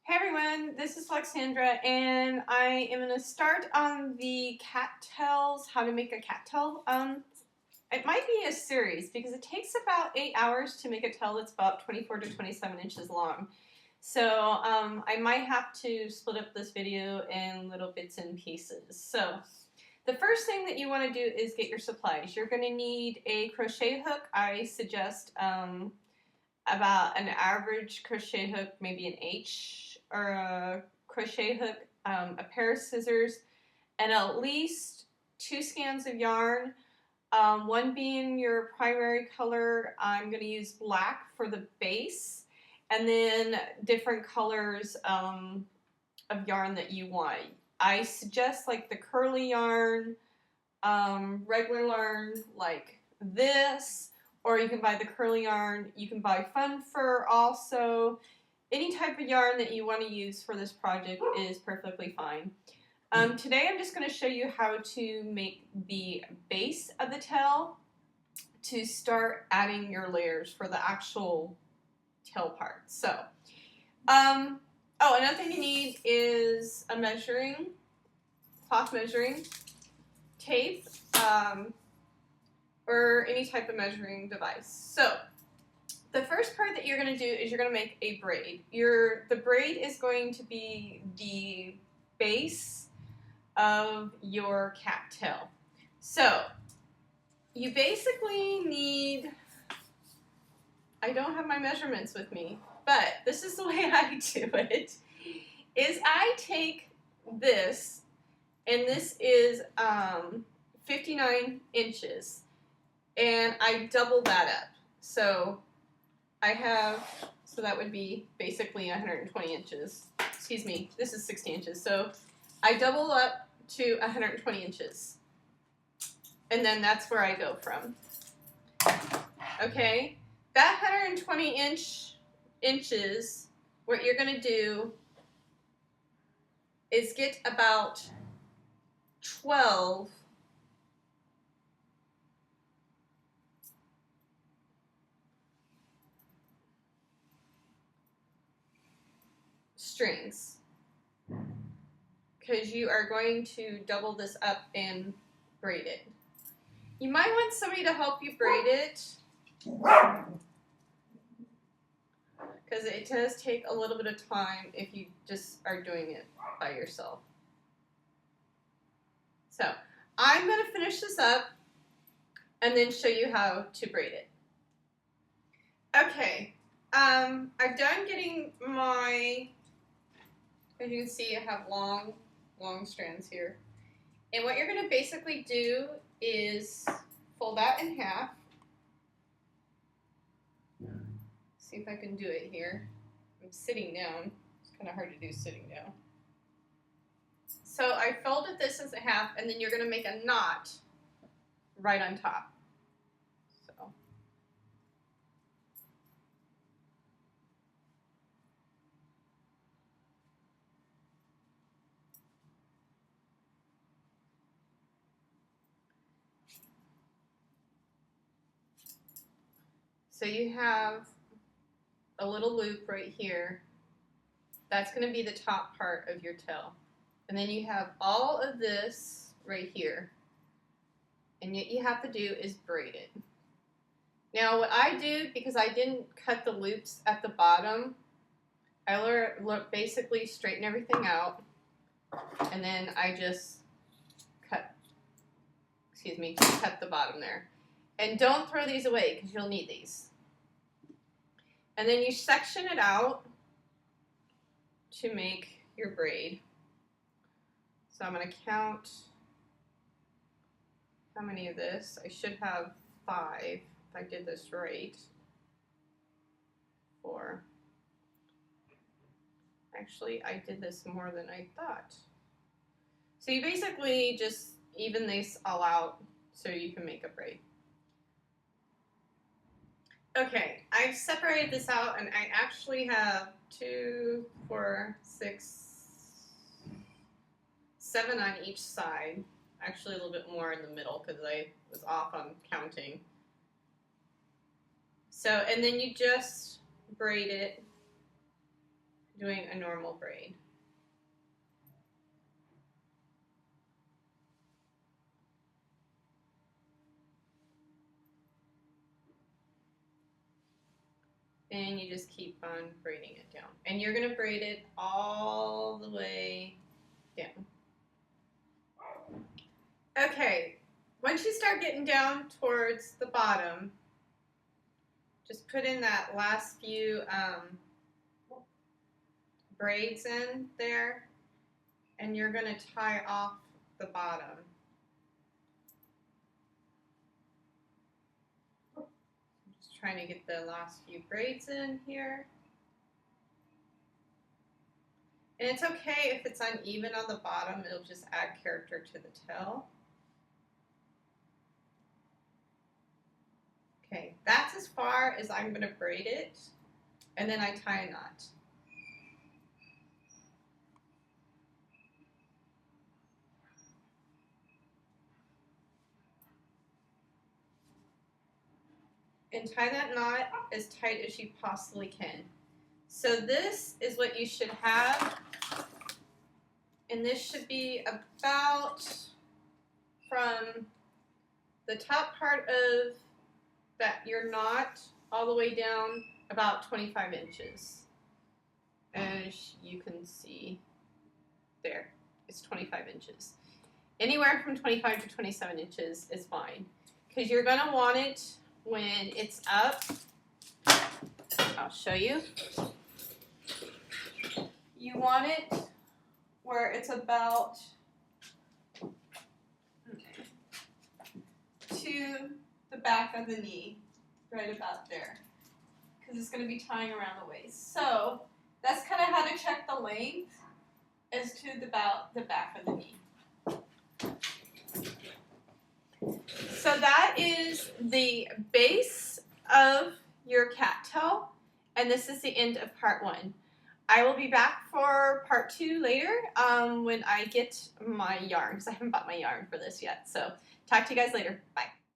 Hey everyone, this is Alexandra, and I am going to start on the cattails, how to make a cattail. It might be a series because it takes about 8 hours to make a tail that's about 24 to 27 inches long. So I might have to split up this video in little bits and pieces. So the first thing that you want to do is get your supplies. You're going to need a crochet hook. I suggest about an average crochet hook, maybe an H or a crochet hook, a pair of scissors, and at least 2 skeins of yarn. One being your primary color. I'm going to use black for the base, and then different colors of yarn that you want. I suggest like the curly yarn, regular yarn like this, or you can buy the curly yarn. You can buy fun fur also. Any type of yarn that you want to use for this project is perfectly fine. Today I'm just going to show you how to make the base of the tail to start adding your layers for the actual tail part. So, another thing you need is a cloth measuring, tape, or any type of measuring device. So, the first part that you're going to do is you're going to make a braid. The braid is going to be the base of your cattail. So, you basically need, I don't have my measurements with me, but this is the way I do it, is I take this, and this is 59 inches, and I double that up. So that would be basically 120 inches. Excuse me, this is 60 inches. So I double up to 120 inches. And then that's where I go from. Okay, that 120 inches, what you're going to do is get about 12 strings, because you are going to double this up and braid it. You might want somebody to help you braid it, because it does take a little bit of time if you just are doing it by yourself. So I'm going to finish this up and then show you how to braid it. Okay, I'm done getting my, as you can see, I have long strands here. And what you're going to basically do is fold that in half. See if I can do it here. I'm sitting down. It's kind of hard to do sitting down. So I folded this as a half, and then you're going to make a knot right on top. So you have a little loop right here. That's going to be the top part of your tail. And then you have all of this right here. And what you have to do is braid it. Now what I do, because I didn't cut the loops at the bottom, I basically straighten everything out. And then I just cut the bottom there. And don't throw these away because you'll need these. And then you section it out to make your braid. So I'm going to count how many of this. I should have 5 if I did this right. 4. Actually, I did this more than I thought. So you basically just even these all out so you can make a braid. Okay, I've separated this out, and I actually have 2, 4, 6, 7 on each side. Actually, a little bit more in the middle because I was off on counting. So, and then you just braid it doing a normal braid. And you just keep on braiding it down. And you're going to braid it all the way down. Okay, once you start getting down towards the bottom, just put in that last few braids in there, and you're going to tie off the bottom. Just trying to get the last few braids in here. And it's okay if it's uneven on the bottom, it'll just add character to the tail. Okay, that's as far as I'm going to braid it, and then I tie a knot. And tie that knot as tight as you possibly can. So this is what you should have, and this should be about from the top part of your knot all the way down about 25 inches. As you can see there, it's 25 inches. Anywhere from 25 to 27 inches is fine, because you're going to want it when it's up. I'll show you. You want it where it's about to the back of the knee, right about there, because it's going to be tying around the waist. So that's kind of how to check the length, as to about the back of the knee. So that is the base of your cattail, and this is the end of part 1. I will be back for part 2 later when I get my yarn, because I haven't bought my yarn for this yet. So talk to you guys later. Bye.